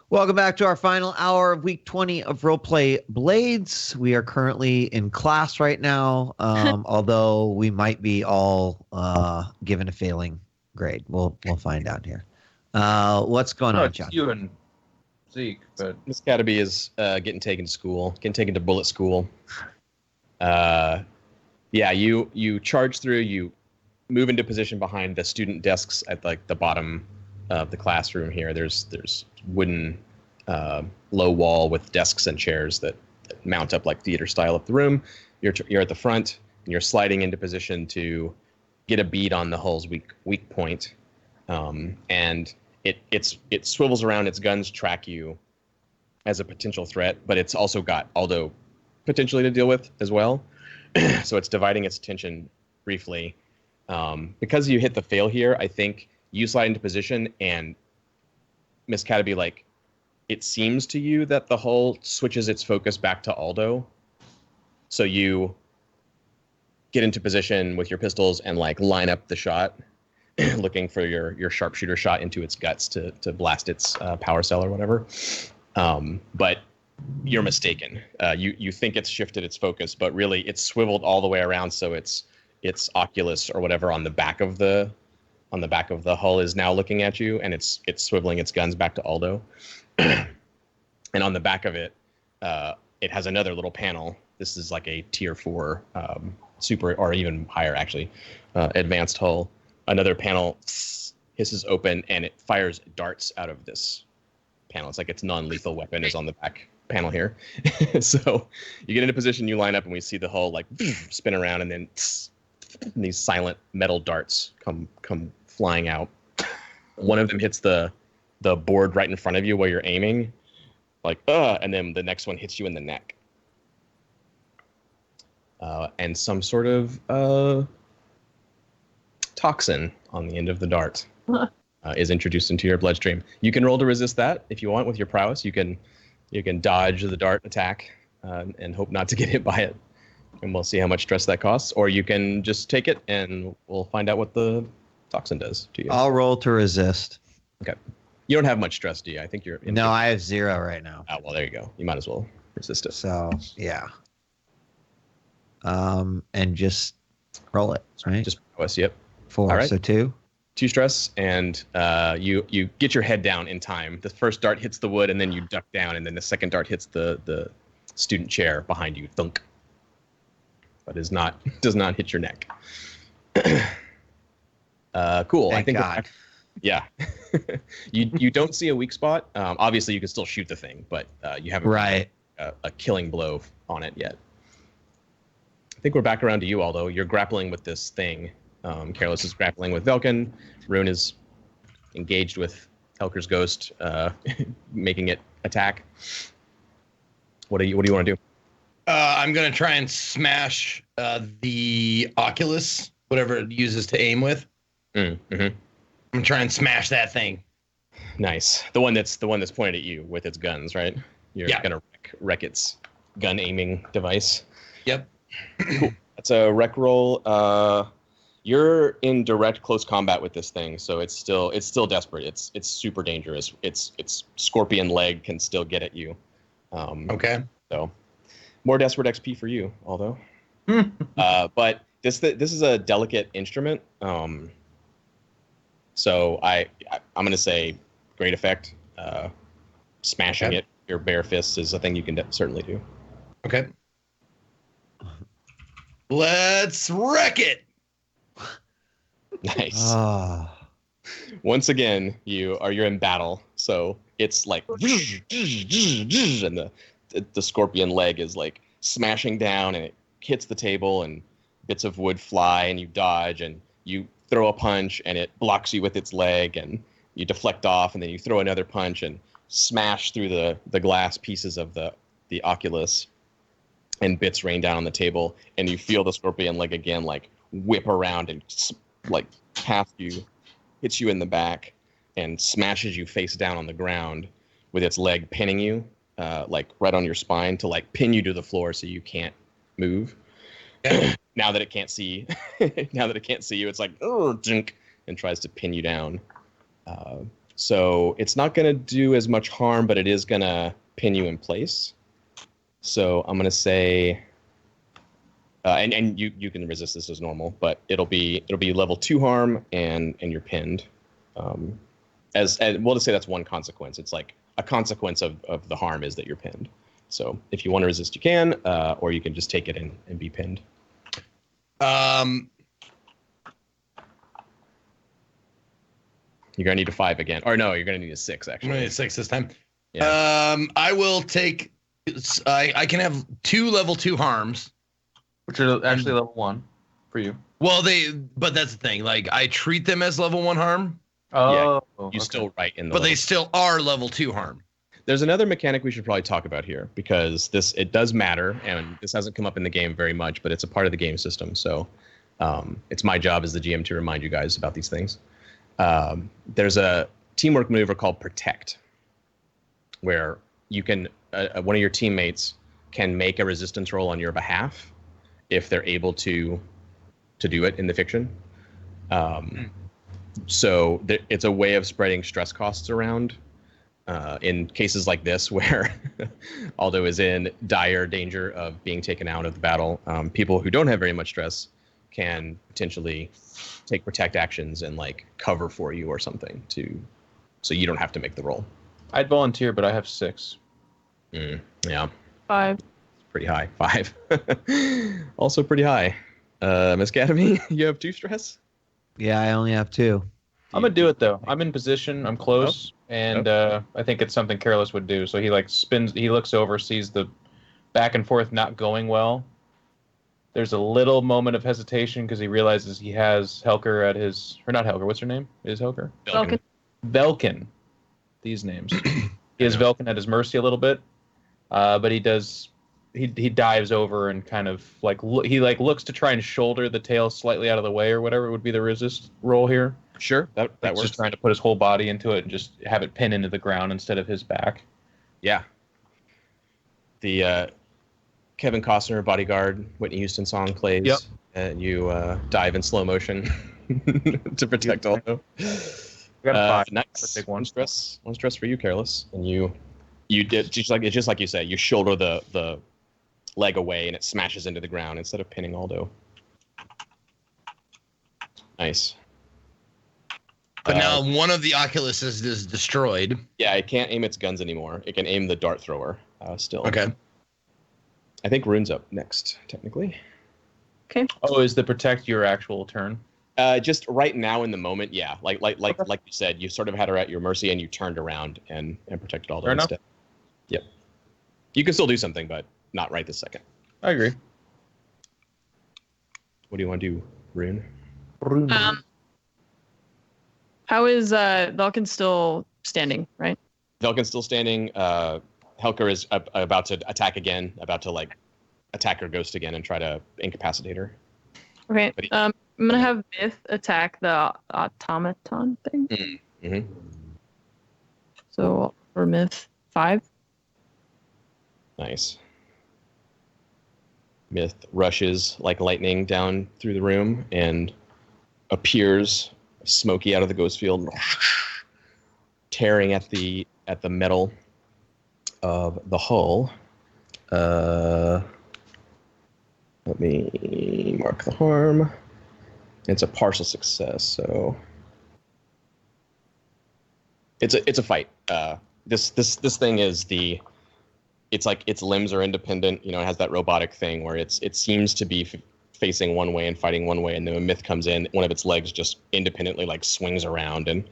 Welcome back to our final hour of week 20 of Roleplay Blades. We are currently in class right now, although we might be all given a failing grade. We'll find out here. What's going on, John? You and Zeke, but Miss Cadeby is getting taken to school, getting taken to bullet school. Yeah, you charge through, you move into position behind the student desks at like the bottom of the classroom here. There's wooden low wall with desks and chairs that mount up like theater style up the room. You're at the front and you're sliding into position to get a bead on the hull's weak point, and it swivels around. Its guns track you as a potential threat, but it's also got Aldo potentially to deal with as well. So it's dividing its attention briefly. Because you hit the fail here, I think you slide into position and Miss Cadeby, like, it seems to you that the hull switches its focus back to Aldo. So you get into position with your pistols and like line up the shot, looking for your sharpshooter shot into its guts to blast its power cell or whatever. But you're mistaken. You think it's shifted its focus, but really it's swiveled all the way around. So its oculus or whatever on the back of the hull is now looking at you, and it's swiveling its guns back to Aldo. And on the back of it, it has another little panel. This is like a tier 4 super, or even higher actually, advanced hull. Another panel hisses open and it fires darts out of this panel. It's like its non-lethal weapon is on the back panel here. So you get into position, you line up, and we see the hull like spin around, and then these silent metal darts come flying out. One of them hits the board right in front of you where you're aiming, like and then the next one hits you in the neck. And some sort of toxin on the end of the dart is introduced into your bloodstream. You can roll to resist that if you want with your prowess. You can dodge the dart attack and hope not to get hit by it, and we'll see how much stress that costs. Or you can just take it, and we'll find out what the toxin does to you. I'll roll to resist. Okay. You don't have much stress, do you? I think you're... No, I have 0 right now. Oh, well, there you go. You might as well resist it. So, yeah. And just roll it, right? Just prowess, yep. 4, all right. So 2. 2 stress, and you get your head down in time. The first dart hits the wood, and then you duck down, and then the second dart hits the student chair behind you. Thunk. But does not hit your neck. Cool. Thank God. Yeah. you don't see a weak spot. Obviously, you can still shoot the thing, but you haven't a killing blow on it yet. I think we're back around to you, Aldo. You're grappling with this thing. Careless is grappling with Velkin. Rune is engaged with Helker's ghost, making it attack. What do you want to do? I'm gonna try and smash the Oculus, whatever it uses to aim with. Mm-hmm. I'm gonna try and smash that thing. Nice. The one that's pointed at you with its guns, right? You're gonna wreck its gun aiming device. Yep. Cool. That's a rec roll. You're in direct close combat with this thing, so it's still desperate. It's super dangerous. Its scorpion leg can still get at you. Okay. So more desperate XP for you, although. But this is a delicate instrument. So I'm gonna say great effect. Smashing it, your bare fists is a thing you can certainly do. Okay. Let's wreck it. Nice. Once again, you're in battle, so it's like and the scorpion leg is like smashing down, and it hits the table, and bits of wood fly, and you dodge, and you throw a punch, and it blocks you with its leg, and you deflect off, and then you throw another punch and smash through the glass pieces of the Oculus, and bits rain down on the table, and you feel the scorpion leg again like whip around and like past you, hits you in the back, and smashes you face down on the ground with its leg pinning you like right on your spine to like pin you to the floor so you can't move. Now that it can't see you, it's like junk, and tries to pin you down. So it's not going to do as much harm, but it is going to pin you in place. So I'm going to say, and you can resist this as normal, but it'll be level 2 harm, and you're pinned. As we'll just say that's one consequence. It's like a consequence of the harm is that you're pinned. So if you want to resist, you can, or you can just take it and be pinned. You're gonna need a 5 again, or no, you're gonna need a 6 actually. I'm gonna need a 6 this time. Yeah. I will take. I can have 2 level 2 harms, Which are actually level 1 for you. well, but that's the thing. Like, I treat them as level 1 harm, Oh, You still write in the. but they level. still are level 2 harm. There's another mechanic we should probably talk about here, because it does matter, and this hasn't come up in the game very much, but it's a part of the game system. So it's my job as the GM to remind you guys about these things. There's a teamwork maneuver called Protect, where you can one of your teammates can make a resistance roll on your behalf if they're able to do it in the fiction. So it's a way of spreading stress costs around. In cases like this, where Aldo is in dire danger of being taken out of the battle, people who don't have very much stress can potentially take protect actions and like cover for you or something so you don't have to make the roll. I'd volunteer, but I have 6. Yeah, 5. pretty high. 5, also pretty high. Miss Academy, you have 2 stress. Yeah, I only have 2. I'm gonna do it though. I'm in position. I'm close, and I think it's something Careless would do. So he like spins. He looks over, sees the back and forth not going well. There's a little moment of hesitation because he realizes he has Helker at his, or not Helker. What's her name? Is Helker? Velkin. Velkin. These names. He has Velkin at his mercy a little bit, but he does. He dives over and kind of like he like looks to try and shoulder the tail slightly out of the way or whatever would be the resist roll here. Sure, that He's works. just trying to put his whole body into it and just have it pin into the ground instead of his back. Yeah. The Kevin Costner Bodyguard Whitney Houston song plays, Yep. and you dive in slow motion to protect Aldo. We got a 5. Nice. Take One stress for you, Careless, and you did just like you said. You shoulder the leg away, and it smashes into the ground instead of pinning Aldo. Nice. But now one of the Oculuses is destroyed. Yeah, it can't aim its guns anymore. It can aim the dart thrower still. Okay. I think Rune's up next, technically. Oh, is the protect your actual turn? Just right now in the moment, yeah. Like you said, you sort of had her at your mercy, and you turned around and protected Aldo Fair enough. instead. Yep. You can still do something, but not right this second. I agree. What do you want to do, Rune? How is Velkin still standing, right? Velkin's still standing. Helker is about to attack again, about to like attack her ghost again and try to incapacitate her. Okay. But I'm gonna have Myth attack the automaton thing. Mm-hmm. So for Myth 5. Nice. Myth rushes like lightning down through the room and appears smoky out of the ghost field, tearing at the metal of the hull. Let me mark the harm. It's a partial success, so it's a fight. This thing is it's like its limbs are independent. You know, it has that robotic thing where it seems to be facing one way and fighting one way, and then when Myth comes in, one of its legs just independently like swings around, and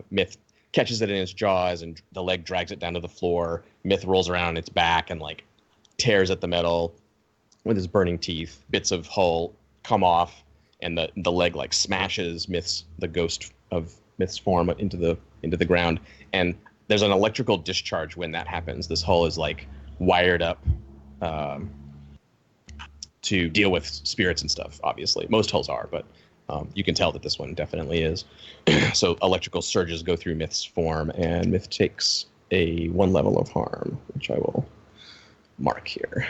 Myth catches it in its jaws, and the leg drags it down to the floor. Myth rolls around on its back and like tears at the metal with his burning teeth. Bits of hull come off, and the leg like smashes the ghost of Myth's form into the ground. And there's an electrical discharge when that happens. This hull is like wired up to deal with spirits and stuff. Obviously, most hulls are, but you can tell that this one definitely is. So electrical surges go through Myth's form, and Myth takes a 1 level of harm, which I will mark here.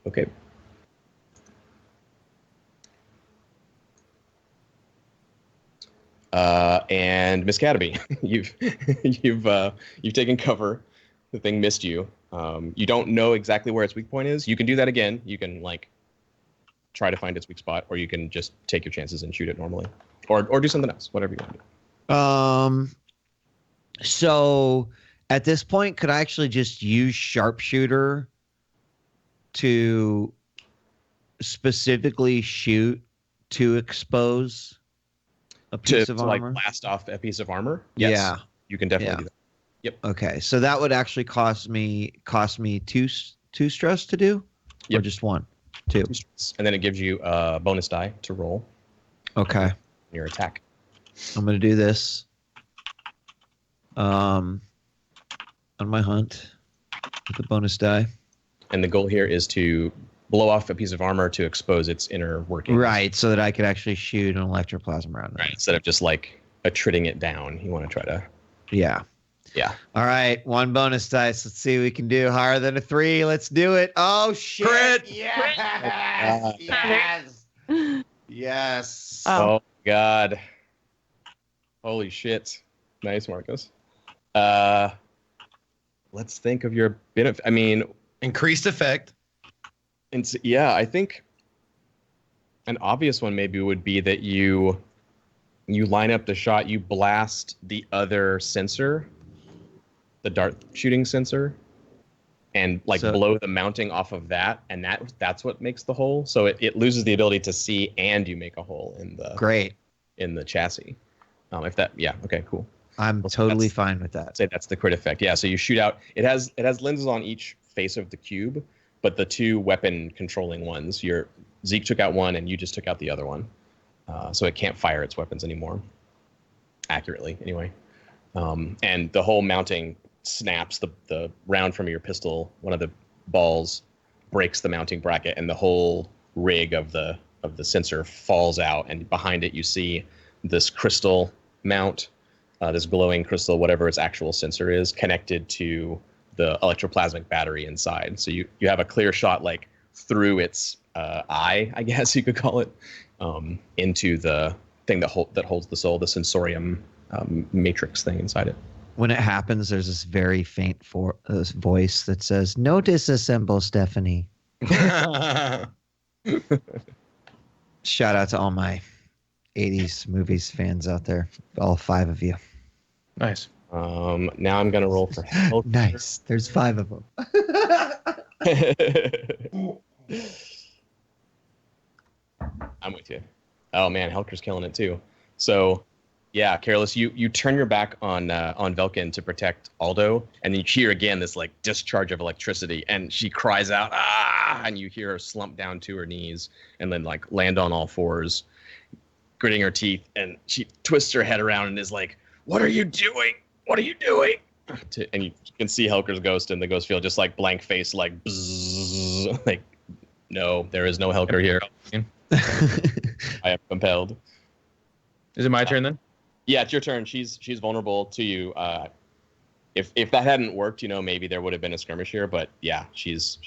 Okay. And Miss Cademy, you've taken cover. The thing missed you. You don't know exactly where its weak point is. You can do that again. You can like try to find its weak spot, or you can just take your chances and shoot it normally, or do something else, whatever you want to do. So at this point, could I actually just use sharpshooter to specifically shoot to expose a piece of armor? Like blast off a piece of armor? Yes, yeah, you can definitely do that. Yep. Okay, so that would actually cost me two stress to do, or just one, two, and then it gives you a bonus die to roll. Okay. Your attack. I'm gonna do this. On my hunt with the bonus die. And the goal here is to blow off a piece of armor to expose its inner workings. Right, so that I could actually shoot an electroplasm around it. Right, instead of just like attritting it down, you want to try to. Yeah. Yeah. All right, one bonus dice. Let's see what we can do. Higher than a 3. Let's do it. Oh shit! Crit! Yes! Yes! Yes! Oh God! Holy shit! Nice, Marcus. Let's think of your benefit. I mean, Increased effect. Yeah, I think an obvious one maybe would be that you line up the shot, you blast the other sensor, the dart shooting sensor, and blow the mounting off of that, and that's what makes the hole. So it loses the ability to see, and you make a hole in the chassis. Okay, cool. I'm totally fine with that. Say that's the crit effect. Yeah, so you shoot out. It has lenses on each face of the cube, but the two weapon controlling ones, Zeke took out one and you just took out the other one, so it can't fire its weapons anymore accurately anyway. And the whole mounting snaps. The round from your pistol, one of the balls breaks the mounting bracket, and the whole rig of the sensor falls out, and behind it you see this crystal mount, this glowing crystal, whatever its actual sensor is, connected to the electroplasmic battery inside. So you have a clear shot like through its eye, I guess you could call it, into the thing that holds the soul, the sensorium matrix thing inside it. When it happens, there's this very faint voice that says, "No disassemble, Stephanie." Shout out to all my 80s movies fans out there, all 5 of you. Nice. Now I'm gonna roll for health. Nice. There's 5 of them. I'm with you. Oh man, Helker's killing it too. So, yeah, Careless, you turn your back on Velkin to protect Aldo, and then you hear again this like discharge of electricity, and she cries out, "Ah!" And you hear her slump down to her knees, and then like land on all fours, gritting her teeth, and she twists her head around and is like, "What are you doing? What are you doing?" And you can see Helker's ghost in the ghost field, just like blank face, like bzzz, like, no, there is no Helker here. I am compelled. Is it my turn then? Yeah, it's your turn. She's vulnerable to you. If that hadn't worked, maybe there would have been a skirmish here. But yeah, she's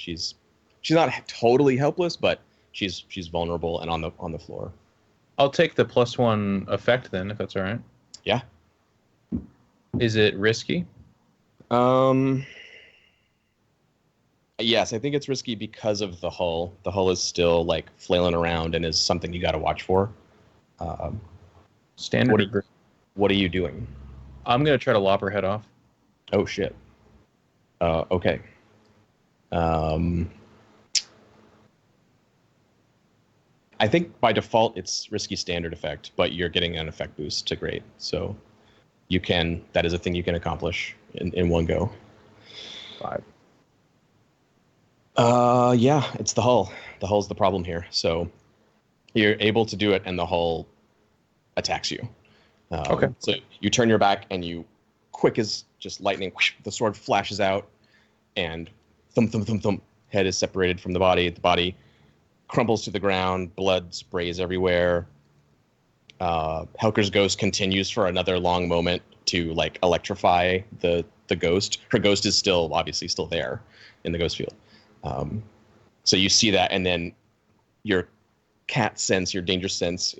not totally helpless, but she's vulnerable and on the floor. I'll take the +1 effect then, if that's all right. Yeah. Is it risky? Yes, I think it's risky because of the hull. The hull is still like flailing around and is something you got to watch for. Standard. What are you doing? I'm gonna try to lop her head off. Oh shit. Okay. I think by default it's risky standard effect, but you're getting an effect boost to great, so that is a thing you can accomplish in one go. 5. Yeah, it's the hull. The hull's the problem here. So you're able to do it, and the hull attacks you. Okay. So you turn your back, and you, quick as just lightning, whoosh, the sword flashes out, and thump, thump, thump, thump. Head is separated from the body. The body crumples to the ground. Blood sprays everywhere. Helker's ghost continues for another long moment to like electrify the ghost. Her ghost is obviously still there in the ghost field. So you see that, and then your cat sense, your danger sense,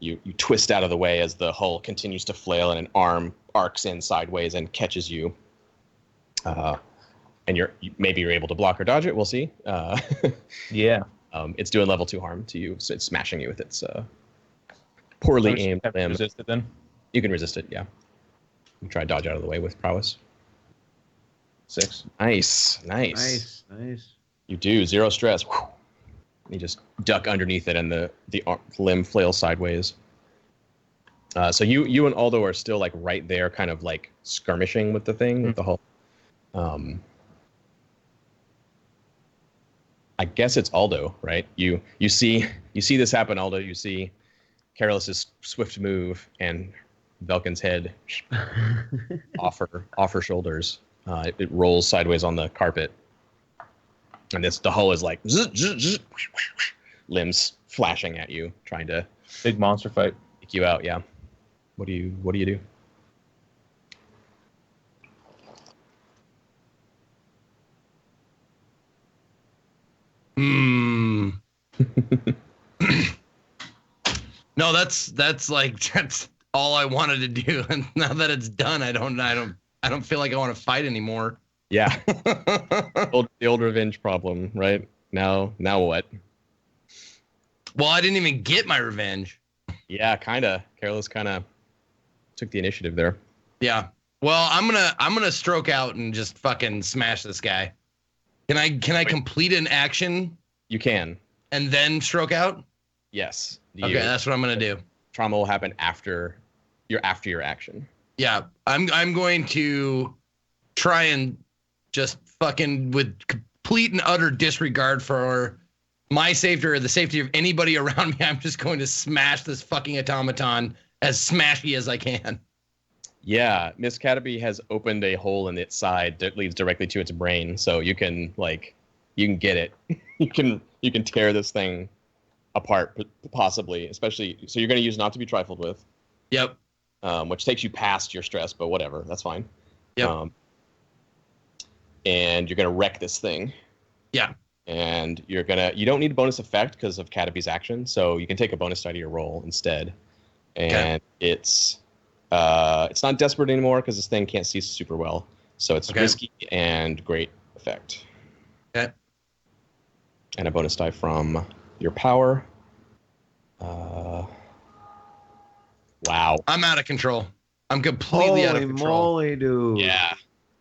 You twist out of the way as the hull continues to flail, and an arm arcs in sideways and catches you. And maybe you're able to block or dodge it. We'll see. Yeah. It's doing level 2 harm to you, so it's smashing you with its poorly aimed limb. Resist it then. You can resist it, yeah. You try to dodge out of the way with prowess. 6. Nice. You do 0 stress. Whew. You just duck underneath it, and the limb flails sideways. So you and Aldo are still like right there, kind of like skirmishing with the thing, with the hull. I guess it's Aldo, right? You see this happen, Aldo. You see Careless's swift move and Velkin's head off her shoulders. It rolls sideways on the carpet, and the hull is like limbs flashing at you, trying to Big monster fight. take you out. Yeah. What do you do? No, that's all I wanted to do, and now that it's done, I don't feel like I want to fight anymore. Yeah. The old revenge problem, right? Now what? Well, I didn't even get my revenge. Yeah, kinda. Careless kinda took the initiative there. Yeah. Well, I'm gonna stroke out and just fucking smash this guy. Can I complete an action You can. and then stroke out? Yes. Okay, that's what I'm gonna do. Trauma will happen after your action. Yeah, I'm going to try and just fucking, with complete and utter disregard for my safety or the safety of anybody around me, I'm just going to smash this fucking automaton as smashy as I can. Yeah, Miss Cataby has opened a hole in its side that leads directly to its brain, so you can get it. you can tear this thing apart, possibly, especially. So you're going to use Not to Be Trifled With. Yep. Which takes you past your stress, but whatever, that's fine. Yep. And you're gonna wreck this thing. Yeah. And you don't need a bonus effect because of Cataby's action, so you can take a bonus die to your roll instead. And it's not desperate anymore because this thing can't see super well, so it's risky and great effect. Okay. And a bonus die from your power. Wow. I'm out of control. I'm completely out of control. Holy moly, dude. Yeah,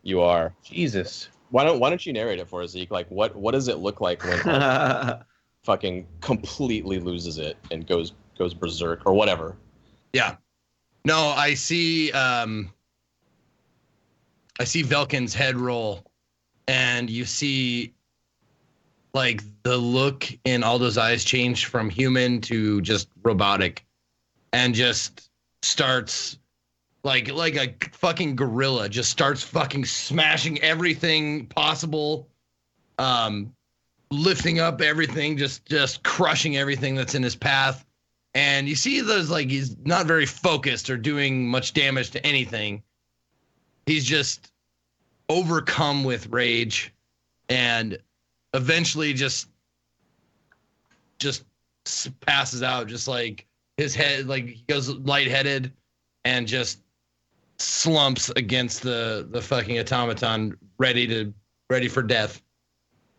you are. Jesus. Why don't you narrate it for us, Zeke? Like, what does it look like when Hulk fucking completely loses it and goes berserk or whatever? Yeah. No, I see Velkin's head roll, and you see like the look in Aldo's eyes change from human to just robotic, and just starts like a fucking gorilla, just starts fucking smashing everything possible, lifting up everything, just crushing everything that's in his path. And you see there's like, he's not very focused or doing much damage to anything. He's just overcome with rage, and eventually just passes out, just like his head, like he goes lightheaded and just slumps against the fucking automaton, ready for death.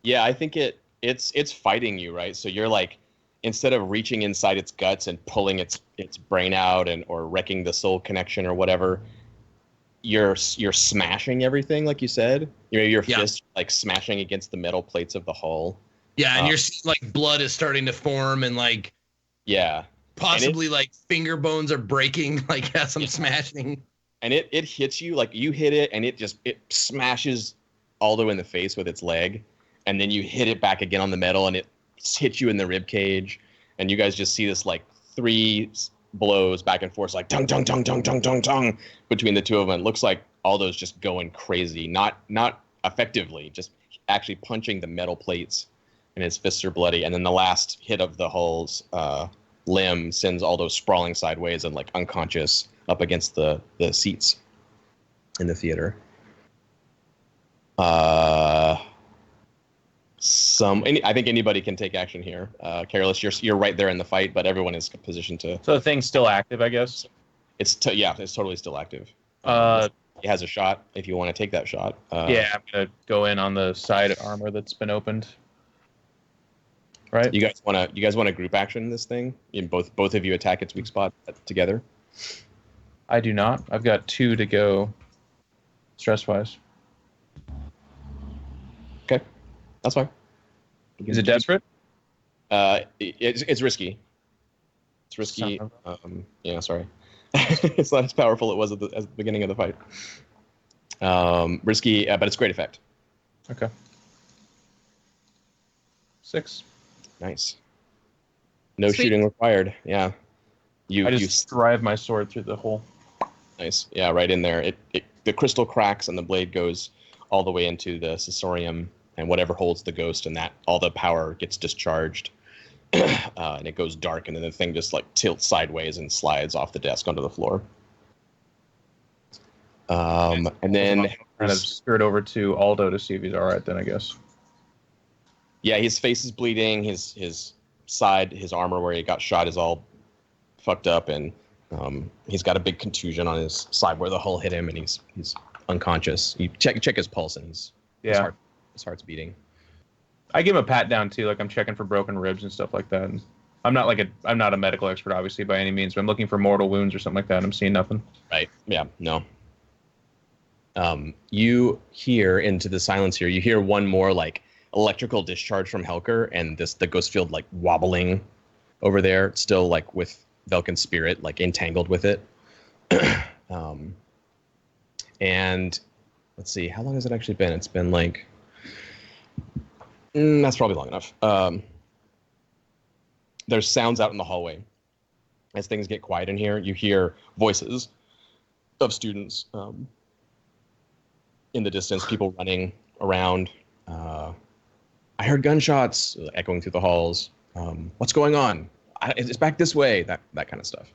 Yeah, I think it's fighting you, right? So you're like, instead of reaching inside its guts and pulling its brain out or wrecking the soul connection or whatever, you're smashing everything, like you said. Your fist like smashing against the metal plates of the hull. Yeah, and you're seeing like blood is starting to form, and like possibly like finger bones are breaking, like as I'm smashing. And it hits you, like you hit it, and it smashes Aldo in the face with its leg, and then you hit it back again on the metal, and it hits you in the rib cage, and you guys just see this like 3 blows back and forth, like tung tung tung tung tung tung tung between the two of them. It looks like Aldo's just going crazy, not effectively, just actually punching the metal plates, and his fists are bloody. And then the last hit of the hull's limb sends Aldo sprawling sideways and like unconscious up against the seats in the theater. So I think anybody can take action here. Careless, you're right there in the fight, but everyone is positioned to. So the thing's still active, I guess. It's totally still active. It has a shot if you want to take that shot. Yeah, I'm gonna go in on the side armor that's been opened. Right. You guys want to group action this thing? Both of you attack its weak spot together. I do not. I've got 2 to go. Stress wise. Okay, that's fine. Is it desperate? It's risky. It's risky. Yeah, sorry. It's not as powerful as it was at the beginning of the fight. Risky, but it's great effect. Okay. 6. Nice. No Sweet. shooting required. Yeah. I just drive my sword through the hole. Nice. Yeah, right in there. The crystal cracks and the blade goes all the way into the sensorium and whatever holds the ghost, and that all the power gets discharged. And it goes dark, and then the thing just like tilts sideways and slides off the desk onto the floor. And then kind of skirt over to Aldo to see if he's all right. Then I guess. Yeah, his face is bleeding. His side, his armor where he got shot is all fucked up, and he's got a big contusion on his side where the hull hit him, and he's unconscious. You check his pulse, and his heart's beating. I give him a pat down too, like I'm checking for broken ribs and stuff like that. And I'm not a medical expert, obviously, by any means, but I'm looking for mortal wounds or something like that. And I'm seeing nothing. Right. Yeah. No. You hear into the silence here. You hear one more like electrical discharge from Helker, and the ghost field like wobbling over there, still like with Velkin's spirit like entangled with it. And let's see, how long has it actually been? It's been like that's probably long enough. There's sounds out in the hallway. As things get quiet in here, you hear voices of students in the distance, people running around. I heard gunshots echoing through the halls. What's going on? It's back this way. That kind of stuff.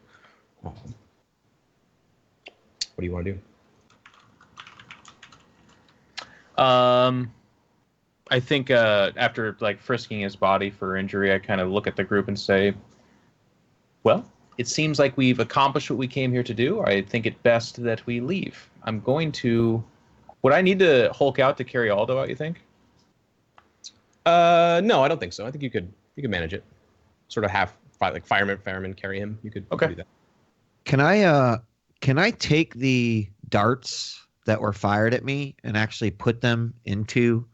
What do you want to do? I think after like frisking his body for injury, I kind of look at the group and say, well, it seems like we've accomplished what we came here to do. I think it best that we leave. I'm going to... Would I need to Hulk out to carry Aldo out, you think? No, I don't think so. I think you could manage it. Sort of half like fireman carry him. You could do that. Can I take the darts that were fired at me and actually put them into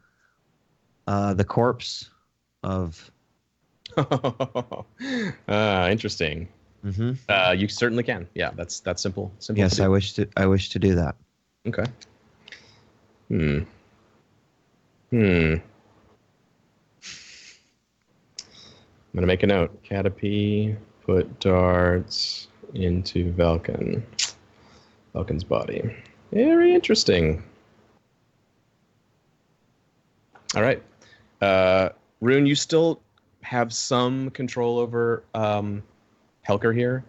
the corpse of... Interesting. Mm-hmm. You certainly can. Yeah, that's simple. Yes, I wish to do that. Okay. I'm gonna make a note. Caterpie, put darts into Velkin's body. Very interesting. All right. Rune, you still have some control over Helker here.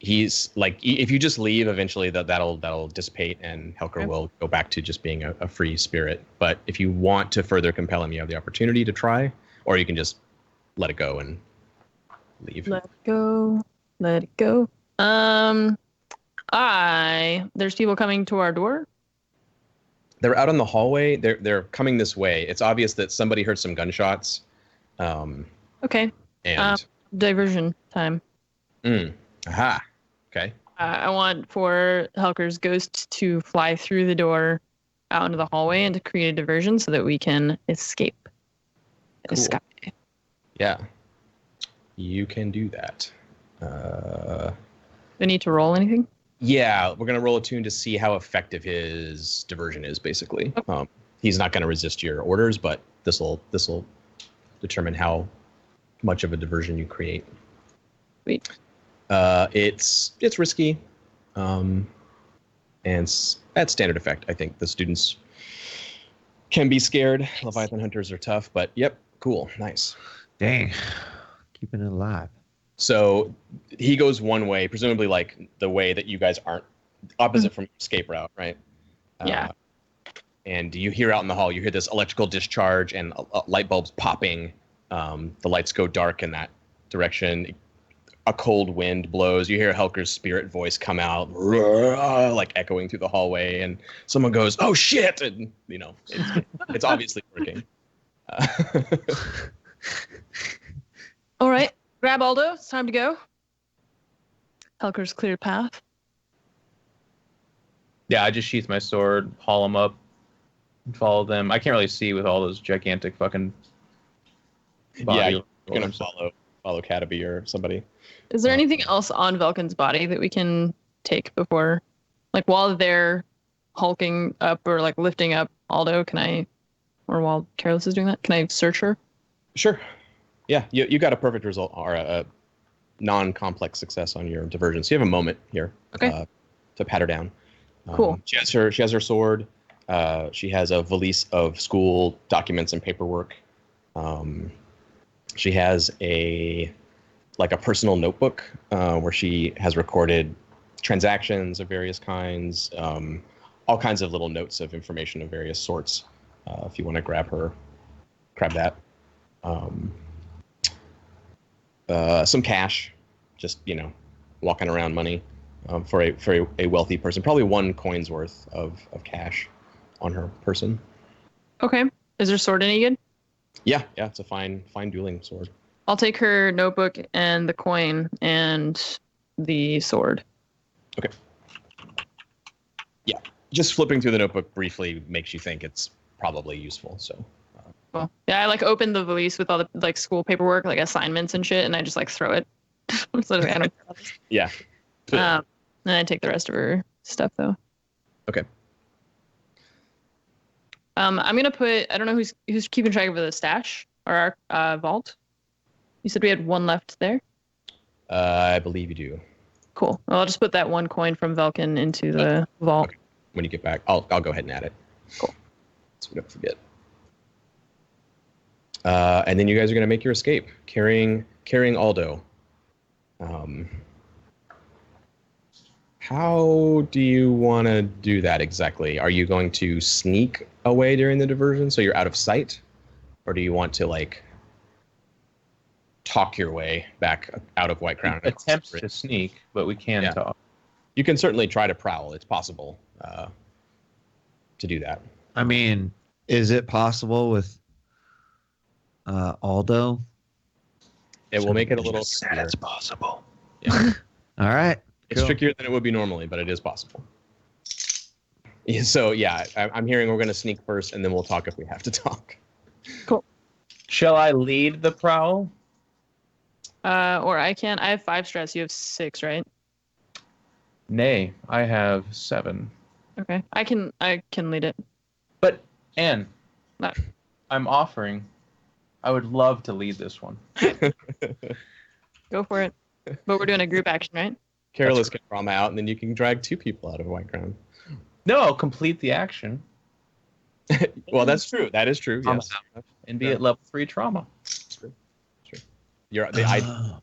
He's like, if you just leave, eventually that'll dissipate, and Helker will go back to just being a free spirit. But if you want to further compel him, you have the opportunity to try, or you can just let it go and leave. Let it go. There's people coming to our door. They're out on the hallway. They're coming this way. It's obvious that somebody heard some gunshots. Okay. And diversion time. Aha. Okay. I want for Helker's ghost to fly through the door out into the hallway and to create a diversion so that we can escape. Cool. Yeah. You can do that. Do I need to roll anything? Yeah, we're gonna roll a tune to see how effective his diversion is. Basically, okay. He's not gonna resist your orders, but this will determine how much of a diversion you create. Sweet. It's risky, and at standard effect. I think the students can be scared. Leviathan hunters are tough, but yep, cool, nice. Dang, keeping it alive. So he goes one way, presumably like the way that you guys aren't opposite from your escape route, right? Yeah. and you hear out in the hall, you hear this electrical discharge and light bulbs popping. The lights go dark in that direction. A cold wind blows. You hear Helker's spirit voice come out, like echoing through the hallway, and someone goes, "Oh shit!" And it's obviously working. All right, grab Aldo. It's time to go. Helker's clear path. Yeah, I just sheath my sword, haul them up, and follow them. I can't really see with all those gigantic fucking. Yeah, you're gonna follow Cataby or somebody. Is there anything else on Velkin's body that we can take before, like while they're hulking up or like lifting up Aldo? Or while Careless is doing that, can I search her? Sure. Yeah, you got a perfect result or a non-complex success on your diversion. So you have a moment here to pat her down. Cool. She has her sword. She has a valise of school documents and paperwork. She has a personal notebook where she has recorded transactions of various kinds, all kinds of little notes of information of various sorts. If you want to grab that. Some cash, just walking around money for a wealthy person. Probably 1 coin's worth of cash on her person. Okay. Is her sword any good? Yeah, it's a fine dueling sword. I'll take her notebook and the coin and the sword. Okay. Yeah, just flipping through the notebook briefly makes you think it's probably useful. So. Cool. Yeah, I open the valise with all the school paperwork, assignments and shit, and I just throw it. So I don't care about this. Yeah. And I take the rest of her stuff though. Okay. I'm gonna put. I don't know who's keeping track of the stash or our vault. You said we had 1 left there. I believe you do. Cool. Well, I'll just put that 1 coin from Velkin into the vault. Okay. When you get back, I'll go ahead and add it. Cool. So we don't forget. And then you guys are going to make your escape, carrying Aldo. How do you want to do that exactly? Are you going to sneak away during the diversion so you're out of sight? Or do you want to, talk your way back out of White Crown? Attempts to sneak, but we can talk. You can certainly try to prowl. It's possible to do that. I mean, is it possible with Aldo? It will make it a little trickier. It's possible. Yeah. All right. It's trickier than it would be normally, but it is possible. So, yeah, I'm hearing we're going to sneak first, and then we'll talk if we have to talk. Cool. Shall I lead the prowl? Or I can. I have 5 stress. You have 6, right? Nay, I have 7. Okay. I can lead it. But Anne, No. I'm offering. I would love to lead this one. Go for it. But we're doing a group action, right? Careless can rom out, and then you can drag 2 people out of White Crown. No, complete the action. Well, that's true. That is true. Yes. And be at level 3 trauma. True. You're the idea.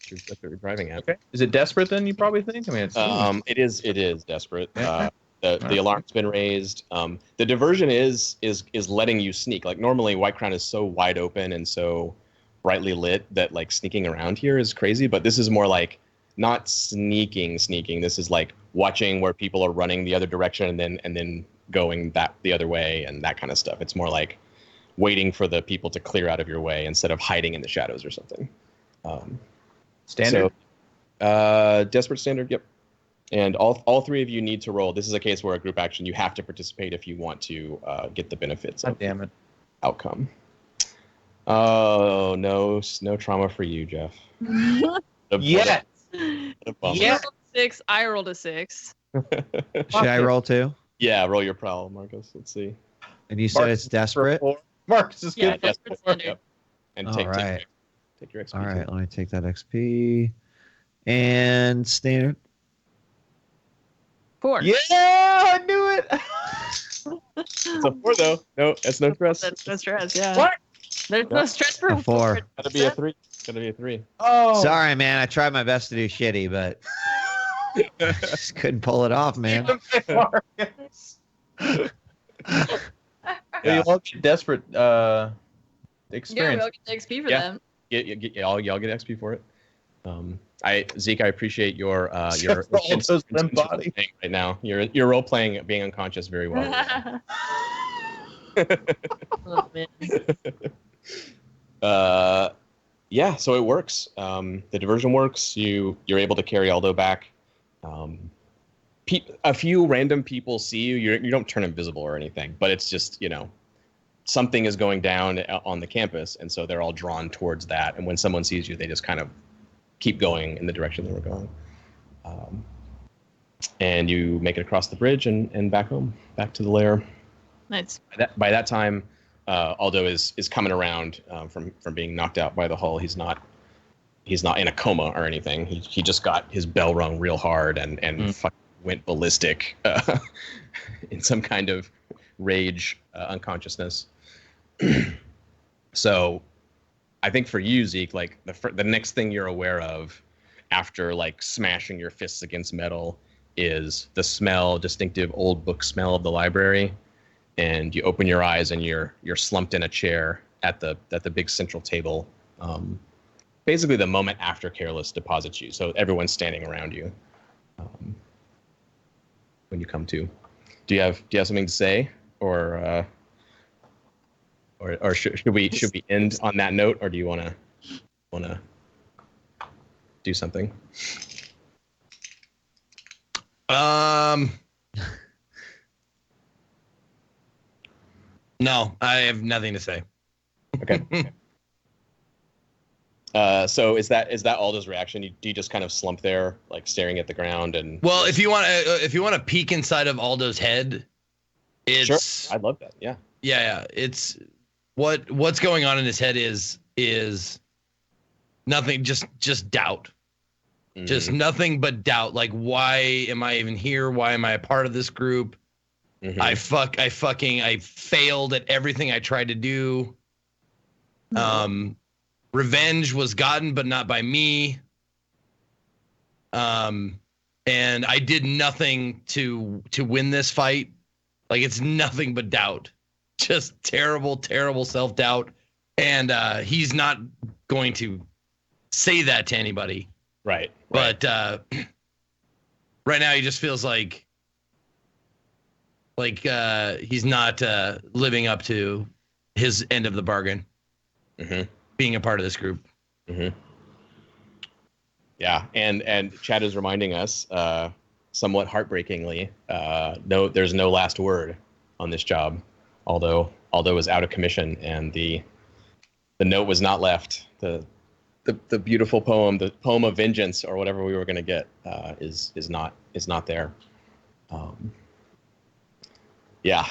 That's what you're driving at. Okay. Is it desperate then? You probably think. I mean, it's it is desperate. Yeah. The alarm's been raised. The diversion is letting you sneak. Normally, White Crown is so wide open and so brightly lit that sneaking around here is crazy. But this is more not sneaking. This is watching where people are running the other direction and then going the other way and that kind of stuff. It's more waiting for the people to clear out of your way instead of hiding in the shadows or something. standard. So, desperate standard. Yep. And all 3 of you need to roll. This is a case where a group action, you have to participate if you want to get the benefits of damn it. outcome. Oh, no trauma for you, Jeff. Yes. Yeah. 6. I rolled a 6. Should I roll too? Yeah, roll your prowl, Marcus. Let's see. And you said it's desperate? Marcus is Yeah, good. desperate standard. Yep. And All take right. your XP. All right, let me take that XP. And standard. 4. Yeah, I knew it. It's a 4 though. No, that's no stress. That's no stress, yeah. What? There's no stress for A 4. Gotta be a 3. Gotta be a 3. Oh, Sorry, man. I tried my best to do shitty, but just couldn't pull it off, man. Marcus. You all get desperate Yeah, we experience. all get the XP for Yeah. that. Y'all get XP for it. Zeke, I appreciate your For all those limp bodies. right now. You're role playing being unconscious very well. Oh, man. Yeah, so it works. The diversion works. You're able to carry Aldo back. A few random people see you. You don't turn invisible or anything, but it's just, something is going down on the campus, and so they're all drawn towards that. And when someone sees you, they just kind of keep going in the direction they were going. And you make it across the bridge and back home, back to the lair. Nice. By that time, Aldo is coming around from being knocked out by the hull. He's not in a coma or anything. He just got his bell rung real hard and fucking went ballistic in some kind of rage unconsciousness. So I think for you, Zeke, like the next thing you're aware of after like smashing your fists against metal is the distinctive old book smell of the library. And you open your eyes and you're slumped in a chair at the big central table. Basically the moment after Careless deposits you. So everyone's standing around you when you come to. Do you have something to say, or should we end on that note, or do you wanna do something? No, I have nothing to say. Okay. So is that Aldo's reaction? Do you just kind of slump there, like staring at the ground? And Well, if you want to peek inside of Aldo's head, it's sure, I'd love that. Yeah. Yeah. It's what's going on in his head is nothing, just doubt. Mm-hmm. Just nothing but doubt. Like, why am I even here? Why am I a part of this group? Mm-hmm. I failed at everything I tried to do. Revenge was gotten, but not by me. And I did nothing to win this fight. Like, it's nothing but doubt. Just terrible, terrible self-doubt. And he's not going to say that to anybody. Right. But right now he just feels like he's not living up to his end of the bargain. Mm-hmm. Being a part of this group. Mm-hmm. Yeah, and Chad is reminding us, somewhat heartbreakingly, there's no last word on this job. Although is out of commission, and the note was not left. The beautiful poem, the poem of vengeance, or whatever we were going to get, is not there. Yeah.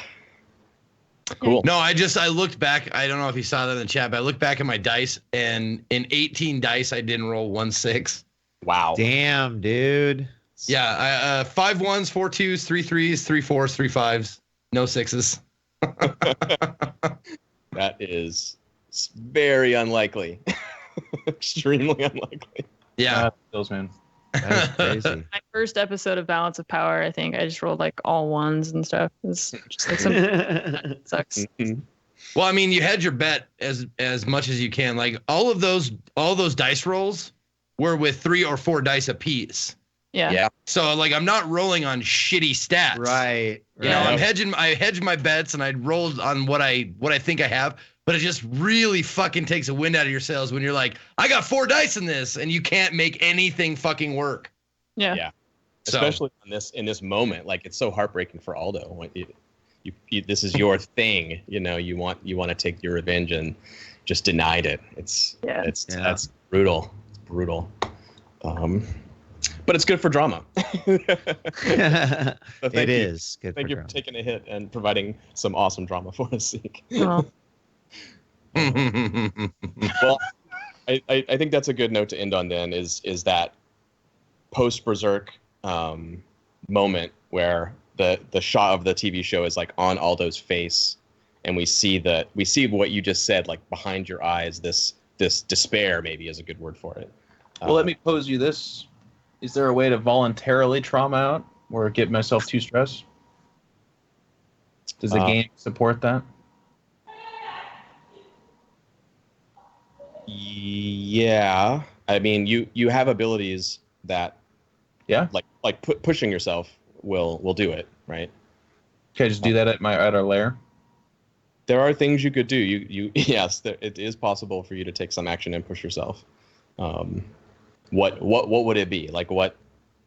Cool. No, I looked back. I don't know if you saw that in the chat, but I looked back at my dice, and in 18 dice, I didn't roll 1 6. Wow. Damn, dude. Yeah, 5 1s, 4 2s, 3 3s, 3 4s, 3 5s, no 6s. That is very unlikely. Extremely unlikely. Yeah. Those man. That is crazy. My first episode of Balance of Power, I think I just rolled like all ones and stuff. It's just like some sucks. Mm-hmm. Well, I mean, you had your bet as much as you can. Like all those dice rolls were with 3 or 4 dice apiece. Yeah. So like I'm not rolling on shitty stats. Right. You know, I hedged my bets and I rolled on what I think I have, but it just really fucking takes a wind out of your sails when you're like, I got 4 dice in this and you can't make anything fucking work. Yeah. Yeah. So, Especially in this moment, like it's so heartbreaking for Aldo. Like, you this is your thing, you want to take your revenge and just denied it. That's brutal. It's brutal. But it's good for drama. It is good. Thank you for taking a hit and providing some awesome drama for us, Zeke. Well, Well, I think that's a good note to end on. Then is that post Berserk moment where the shot of the TV show is like on Aldo's face, and we see what you just said, like behind your eyes. This despair maybe is a good word for it. Well, let me pose you this. Is there a way to voluntarily trauma out or get myself too stressed? Does the game support that? Yeah, I mean, you have abilities that, Yeah. like pushing yourself will do it, right? Can I just do that at our lair? There are things you could do. You yes, it is possible for you to take some action and push yourself. What would it be? Like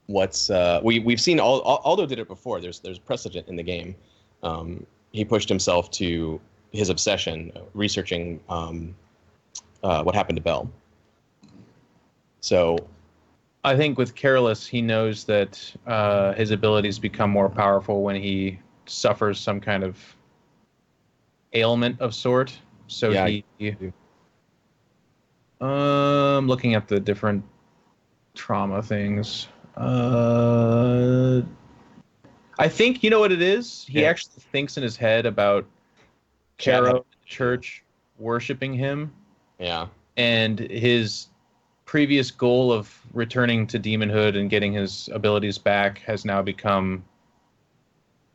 what's we've seen Aldo did it before. There's precedent in the game. He pushed himself to his obsession, researching what happened to Belle. So I think with Careless, he knows that his abilities become more powerful when he suffers some kind of ailment of sort. So yeah, looking at the different trauma things. I think you know what it is. He actually thinks in his head about Caro, church, worshiping him. Yeah. And his previous goal of returning to demonhood and getting his abilities back has now become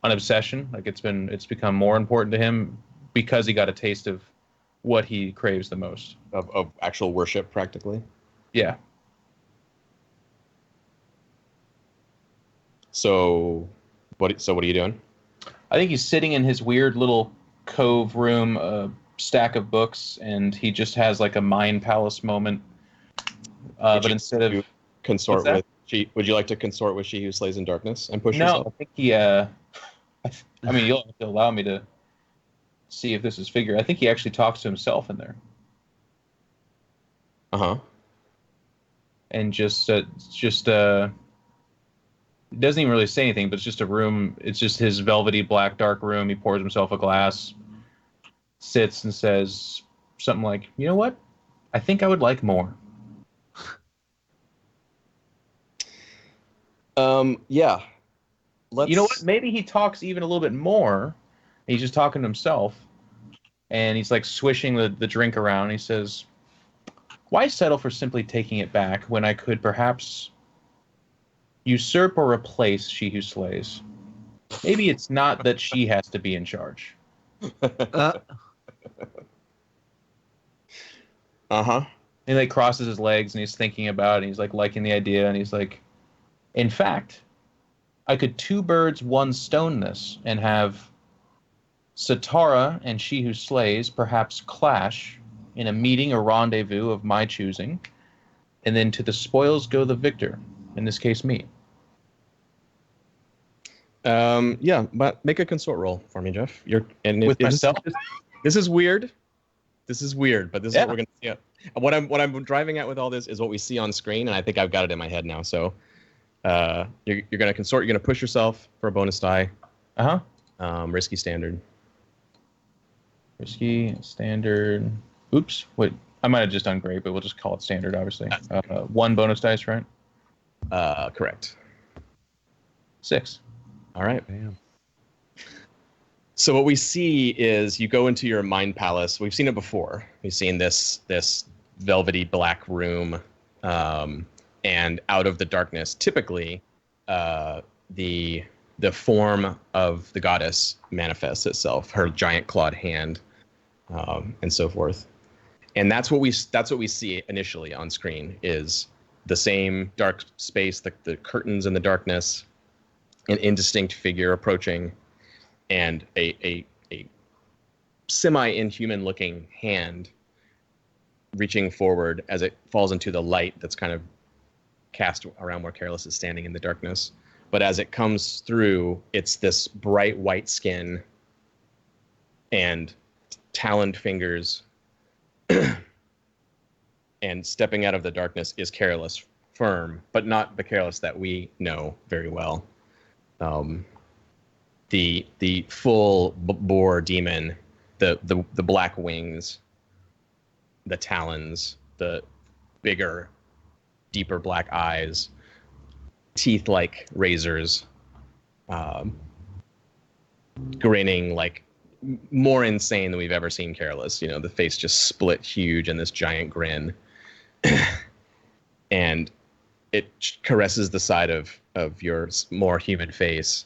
an obsession. Like it's become more important to him because he got a taste of what he craves the most. Of actual worship, practically. Yeah. So what are you doing? I think he's sitting in his weird little cove room, stack of books, and he just has like a mind palace moment. But instead of consort with would you like to consort with she who slays in darkness and push yourself? No, I think he. I mean, you'll have to allow me to see if this is figure. I think he actually talks to himself in there. And just doesn't even really say anything, but it's just a room. It's just his velvety black dark room. He pours himself a glass, sits and says something like, "You know what? I think I would like more." Yeah. You know what? Maybe he talks even a little bit more. He's just talking to himself, and he's like swishing the drink around. He says, "Why settle for simply taking it back when I could perhaps usurp or replace she who slays? Maybe it's not that she has to be in charge." He like crosses his legs and he's thinking about it. And he's like liking the idea, and he's like, "In fact, I could two birds, one stone this, and have Satara and she who slays perhaps clash in a meeting or rendezvous of my choosing, and then to the spoils go the victor, in this case me." Yeah, but make a consort roll for me, Jeff. With myself? This is weird. This is weird, but this is what we're gonna see. What I'm driving at with all this is what we see on screen, and I think I've got it in my head now. So you're gonna consort, you're gonna push yourself for a bonus die. Risky standard. Risky standard. Oops. Wait. I might have just done great, but we'll just call it standard, obviously. One bonus dice, right? Correct. 6. All right. Bam. So what we see is you go into your mind palace. We've seen it before. We've seen this velvety black room, and out of the darkness, typically, the form of the goddess manifests itself. Her giant clawed hand, and so forth. And that's what we see initially on screen is the same dark space, the curtains in the darkness, an indistinct figure approaching, and a semi-inhuman looking hand reaching forward as it falls into the light that's kind of cast around where Careless is standing in the darkness. But as it comes through, it's this bright white skin and taloned fingers. And stepping out of the darkness is Careless, firm, but not the Careless that we know very well. The full boar demon, the black wings, the talons, the bigger, deeper black eyes, teeth like razors, grinning like more insane than we've ever seen Careless. You know, the face just split huge in this giant grin. And it caresses the side of your more human face.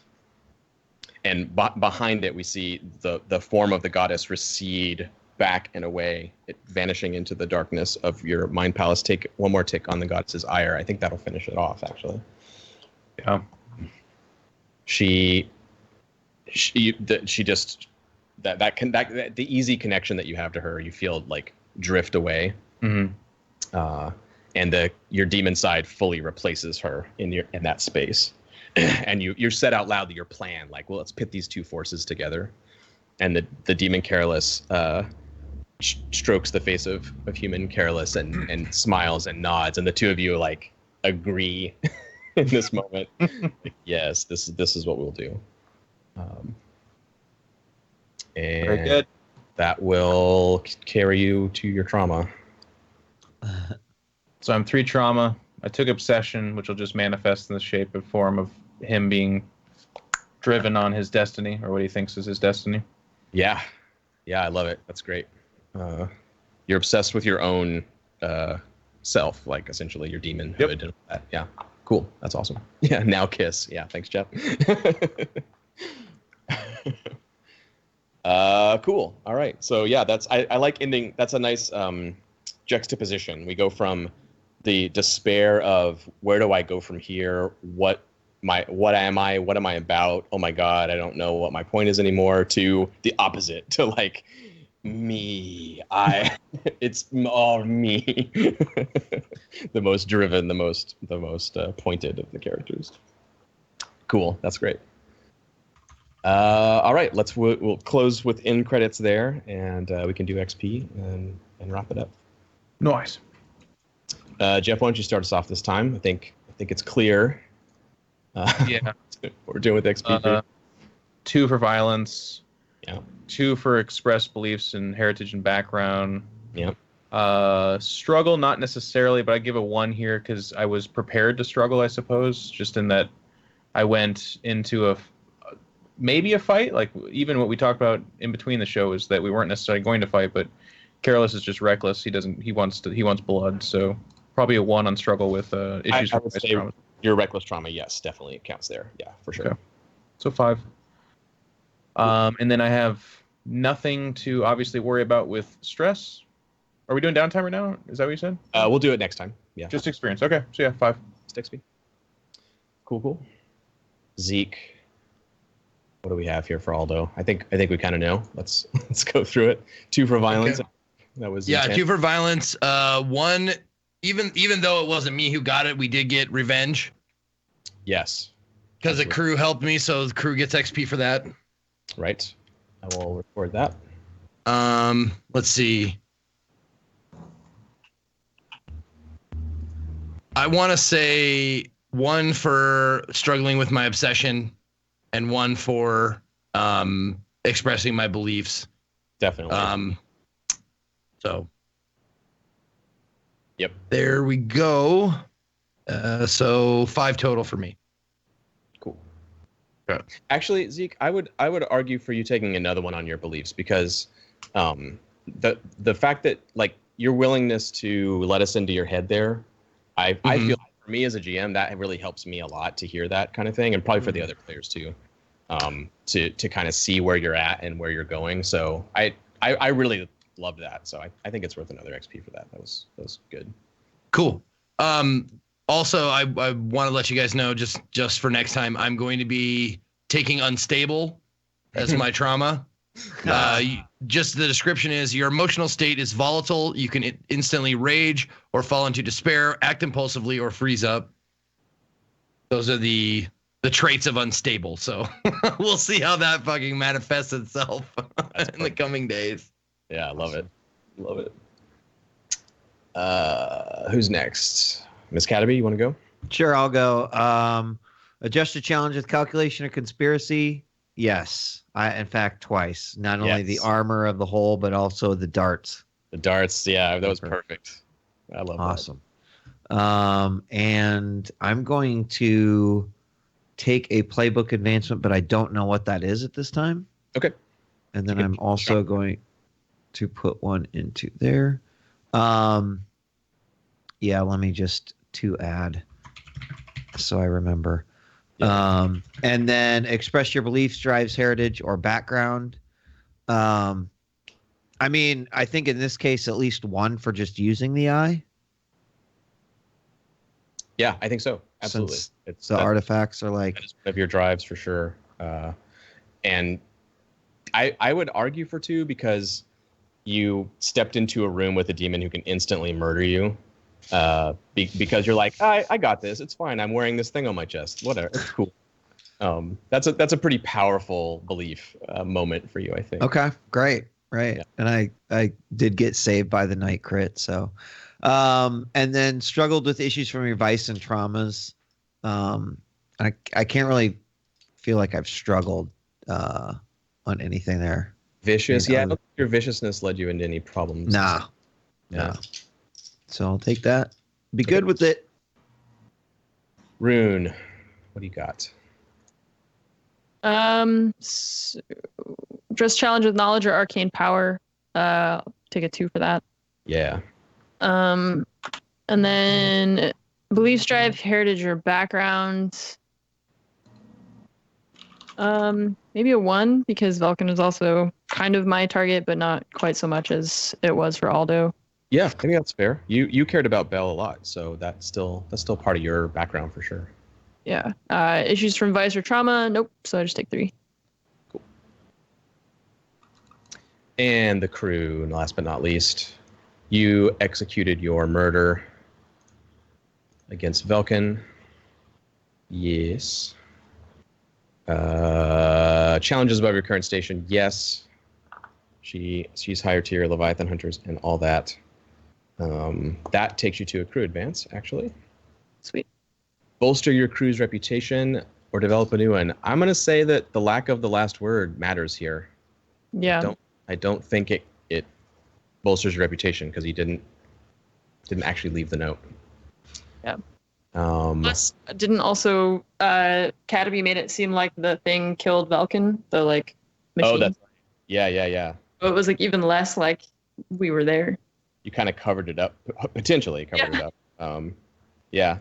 and behind it we see the form of the goddess recede back and away, it vanishing into the darkness of your mind palace. Take one more tick on the goddess's ire. I think that'll finish it off, actually. Yeah. She just the easy connection that you have to her, you feel like drift away. Mm-hmm. And your demon side fully replaces her in that space. And you said out loud your plan, like, well, let's pit these two forces together. And the demon Careless strokes the face of human Careless and smiles and nods, and the two of you like agree in this moment. Yes, this is what we'll do. And Very good. that will carry you to your trauma. So I'm 3 trauma. I took obsession, which will just manifest in the shape and form of him being driven on his destiny, or what he thinks is his destiny. Yeah, I love it. That's great. You're obsessed with your own self, like essentially your demonhood. Yep. And all that. Yeah, cool. That's awesome. Yeah, now kiss. Yeah, thanks, Jeff. Cool. All right. So yeah, I like ending. That's a nice juxtaposition. We go from the despair of where do I go from here? What am I? What am I about? Oh my God, I don't know what my point is anymore. To the opposite, to like me. It's all me. The most driven, the most pointed of the characters. Cool. That's great. All right, we'll close with end credits there, and we can do XP and wrap it up. Nice. Jeff, why don't you start us off this time? I think it's clear. Yeah. What we're doing with XP. Here. 2 for violence. Yeah. 2 for expressed beliefs and heritage and background. Yeah. Struggle, not necessarily, but I give a 1 here because I was prepared to struggle, I suppose, just in that I went into maybe a fight. Like even what we talked about in between the show is that we weren't necessarily going to fight, but Careless is just reckless. He wants blood. So probably a 1 on struggle with issues. I would say trauma. Your reckless trauma, yes, definitely counts there. Yeah, for sure. Okay. So 5. And then I have nothing to obviously worry about with stress. Are we doing downtime right now? Is that what you said? We'll do it next time. Yeah. Just experience. Okay. So yeah, 5. Just XP. Cool. Zeke. What do we have here for Aldo? I think we kind of know. Let's go through it. 2 for violence. Okay. That was 2 for violence. 1, even though it wasn't me who got it, we did get revenge. Yes. Because the crew helped me, so the crew gets XP for that. Right. I will record that. Let's see. I want to say 1 for struggling with my obsession and 1 for expressing my beliefs. Definitely. So. Yep. There we go. So 5 total for me. Cool. Okay. Actually, Zeke, I would argue for you taking another one on your beliefs, because the fact that like your willingness to let us into your head there, I feel like for me as a GM that really helps me a lot to hear that kind of thing, and probably for the other players too, to kind of see where you're at and where you're going. So I really love that. So I think it's worth another XP for that. That was good. Cool. Also, I want to let you guys know, just for next time, I'm going to be taking unstable as my trauma. Just the description is your emotional state is volatile. You can instantly rage or fall into despair, act impulsively, or freeze up. Those are the traits of unstable. So we'll see how that fucking manifests itself in the coming days. Yeah, I love it. Who's next? Miss Cataby, you want to go? Sure, I'll go. Adjust a challenge with calculation or conspiracy. Yes. In fact, twice. Not only the armor of the whole, but also the darts. The darts, yeah, that was perfect. I love that. Awesome. And I'm going to take a playbook advancement, but I don't know what that is at this time. Okay. And then I'm also going to put one into there. Yeah, let me just to add so I remember. Yeah. And then express your beliefs, drives, heritage, or background. I mean, I think in this case, at least one for just using the eye. Yeah, I think so. Absolutely. Since It's the artifacts are like that is one of your drives for sure. And I would argue for 2 because you stepped into a room with a demon who can instantly murder you. Because you're like, I got this. It's fine. I'm wearing this thing on my chest. Whatever. It's cool. That's a pretty powerful belief moment for you, I think. okay, great, right. Yeah. And I did get saved by the night crit. So, and then struggled with issues from your vice and traumas. I can't really feel like I've struggled on anything there. Vicious. You know, Yeah, I don't think your viciousness led you into any problems. Nah. Yeah. No. So I'll take that. Be good with it. Rune, what do you got? Dress challenge with knowledge or arcane power. Take a 2 for that. Yeah. And then beliefs, drive, heritage, or background. Maybe a 1 because Vulcan is also kind of my target, but not quite so much as it was for Aldo. Yeah, I think that's fair. You cared about Belle a lot, so that's still part of your background for sure. Yeah. Issues from vice or trauma. Nope. So I just take 3. Cool. And the crew, and last but not least, you executed your murder against Vulcan. Yes. Challenges above your current station. Yes. She's higher tier Leviathan hunters and all that. That takes you to a crew advance, actually. Sweet. Bolster your crew's reputation or develop a new one. I'm going to say that the lack of the last word matters here. Yeah. I don't think it bolsters your reputation because he didn't actually leave the note. Yeah. Plus, didn't also Cataby made it seem like the thing killed Vulcan, the like machine. Oh, that's right. Yeah. So it was like even less like we were there. You kind of covered it up, potentially covered it up. Yeah.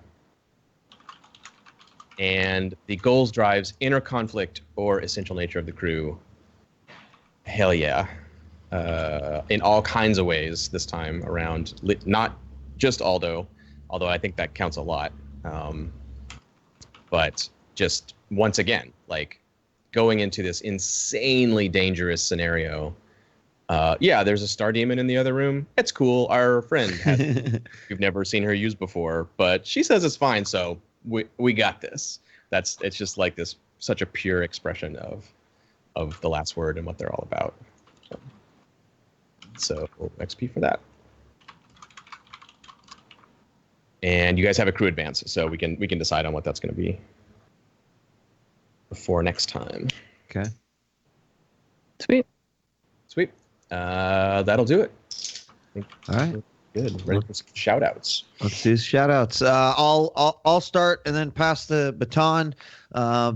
And the goals, drives, inner conflict, or essential nature of the crew. Hell yeah. In all kinds of ways this time around. Not just Aldo, although I think that counts a lot. But just once again, like going into this insanely dangerous scenario. Yeah, there's a star demon in the other room. It's cool. Our friend has, we've never seen her used before, but she says it's fine, so we got this. It's just like this, such a pure expression of the last word and what they're all about. So XP for that. And you guys have a crew advance, so we can decide on what that's going to be before next time. Okay. Sweet. That'll do it. All right. Good. Ready for some shout outs. Let's do shout outs. I'll start and then pass the baton.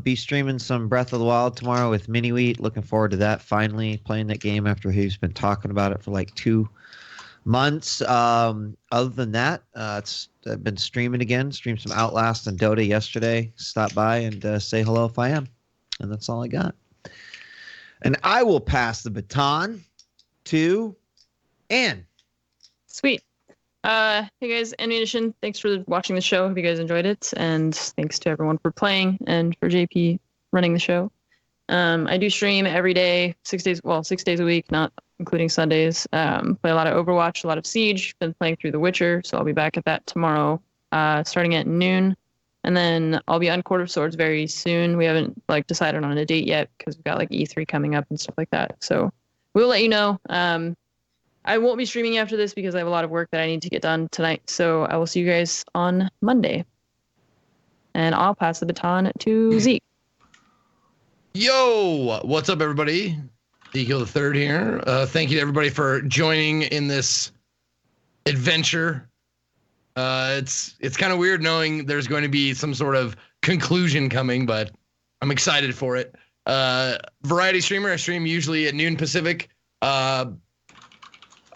Be streaming some Breath of the Wild tomorrow with itmeJP. Looking forward to that. Finally playing that game after he's been talking about it for like 2 months. Other than that, I've been streaming again. Streamed some Outlast and Dota yesterday. Stop by and say hello if I am. And that's all I got. And I will pass the baton to Anne. Sweet. Hey guys, AnneMunition, thanks for watching the show. Hope you guys enjoyed it. And thanks to everyone for playing and for JP running the show. I do stream every day, 6 days a week, not including Sundays. Play a lot of Overwatch, a lot of Siege. Been playing through The Witcher, so I'll be back at that tomorrow, starting at noon. And then I'll be on Court of Swords very soon. We haven't decided on a date yet because we've got E3 coming up and stuff like that. So we'll let you know. I won't be streaming after this because I have a lot of work that I need to get done tonight. So I will see you guys on Monday. And I'll pass the baton to Zeke. Yo, what's up, everybody? Ezekiel the Third here. Thank you to everybody for joining in this adventure. It's kind of weird knowing there's going to be some sort of conclusion coming, but I'm excited for it. Variety streamer. I stream usually at noon Pacific.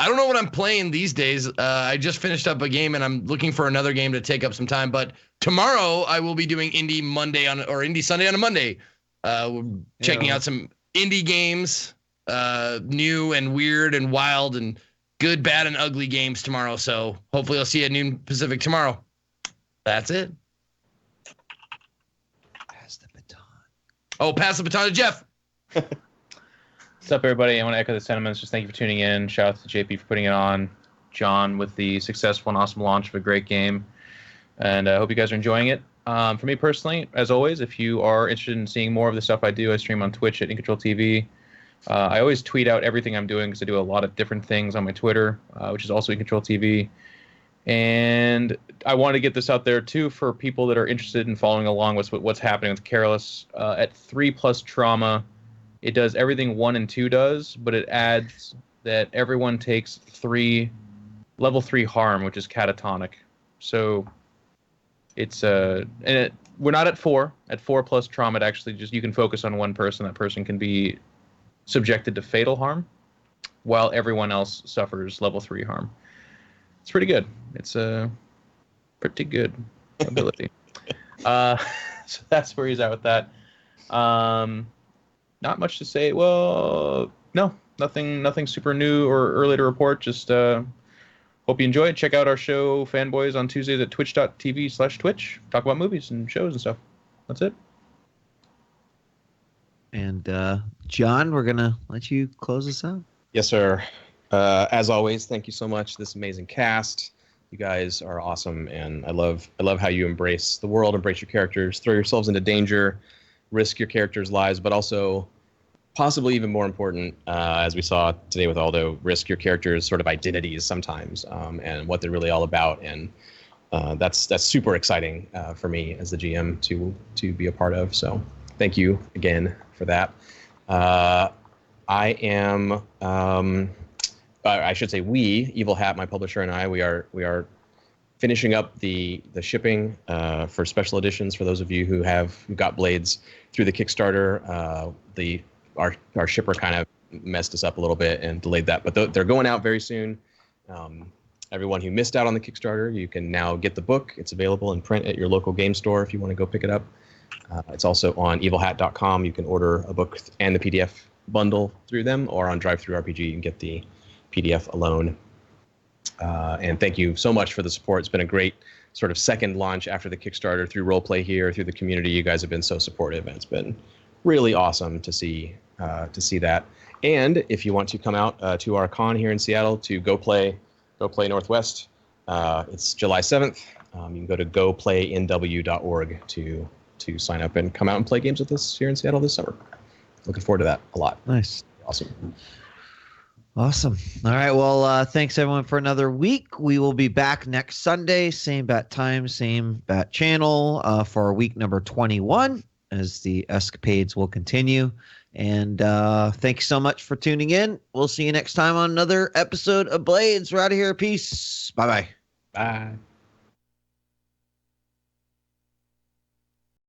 I don't know what I'm playing these days. I just finished up a game and I'm looking for another game to take up some time. But tomorrow I will be doing Indie Sunday on a Monday. Checking out some indie games, new and weird and wild and good, bad, and ugly games tomorrow. So hopefully I'll see you at noon Pacific tomorrow. That's it. Pass the baton. Oh, pass the baton to Jeff. What's up, everybody? I want to echo the sentiments. Just thank you for tuning in. Shout out to JP for putting it on. John with the successful and awesome launch of a great game. And I hope you guys are enjoying it. For me personally, as always, if you are interested in seeing more of the stuff I do, I stream on Twitch at iNcontroLtv. I always tweet out everything I'm doing because I do a lot of different things on my Twitter, which is also iNcontroLtv. And I want to get this out there, too, for people that are interested in following along with what's happening with Careless. At 3+ Trauma, it does everything 1 and 2 does, but it adds that everyone takes level 3 harm, which is catatonic. So it's we're not at 4. At 4+ Trauma, it actually just you can focus on one person. That person can be subjected to fatal harm, while everyone else suffers level 3 harm. It's pretty good. It's a pretty good ability. So that's where he's at with that. Not much to say. Well, no, nothing super new or early to report. Just hope you enjoy it. Check out our show, Fanboys, on Tuesdays at twitch.tv/Twitch. Talk about movies and shows and stuff. That's it. And John, we're gonna let you close us out. Yes, sir. As always, thank you so much. This amazing cast. You guys are awesome, and I love how you embrace the world, embrace your characters, throw yourselves into danger, risk your characters' lives, but also, possibly even more important, as we saw today with Aldo, risk your characters' sort of identities sometimes, and what they're really all about. And that's super exciting for me as the GM to be a part of. So thank you again for that. I should say we, Evil Hat, my publisher, and I, we are finishing up the shipping for special editions for those of you who got Blades through the Kickstarter. Our shipper kind of messed us up a little bit and delayed that, but they're going out very soon. Everyone who missed out on the Kickstarter, you can now get the book. It's available in print at your local game store if you want to go pick it up. It's also on evilhat.com. You can order a book and the PDF bundle through them, or on DriveThruRPG you can get the PDF alone. And thank you so much for the support. It's been a great sort of second launch after the Kickstarter through RollPlay here, through the community. You guys have been so supportive, and it's been really awesome to see that. And if you want to come out to our con here in Seattle to Go Play Northwest, it's July 7th. You can go to goplayNW.org to sign up and come out and play games with us here in Seattle this summer. Looking forward to that a lot. Nice. Awesome. Awesome. All right. Well, thanks everyone for another week. We will be back next Sunday, same bat time, same bat channel, for week number 21, as the escapades will continue. And thanks so much for tuning in. We'll see you next time on another episode of Blades. We're out of here. Peace. Bye-bye. Bye.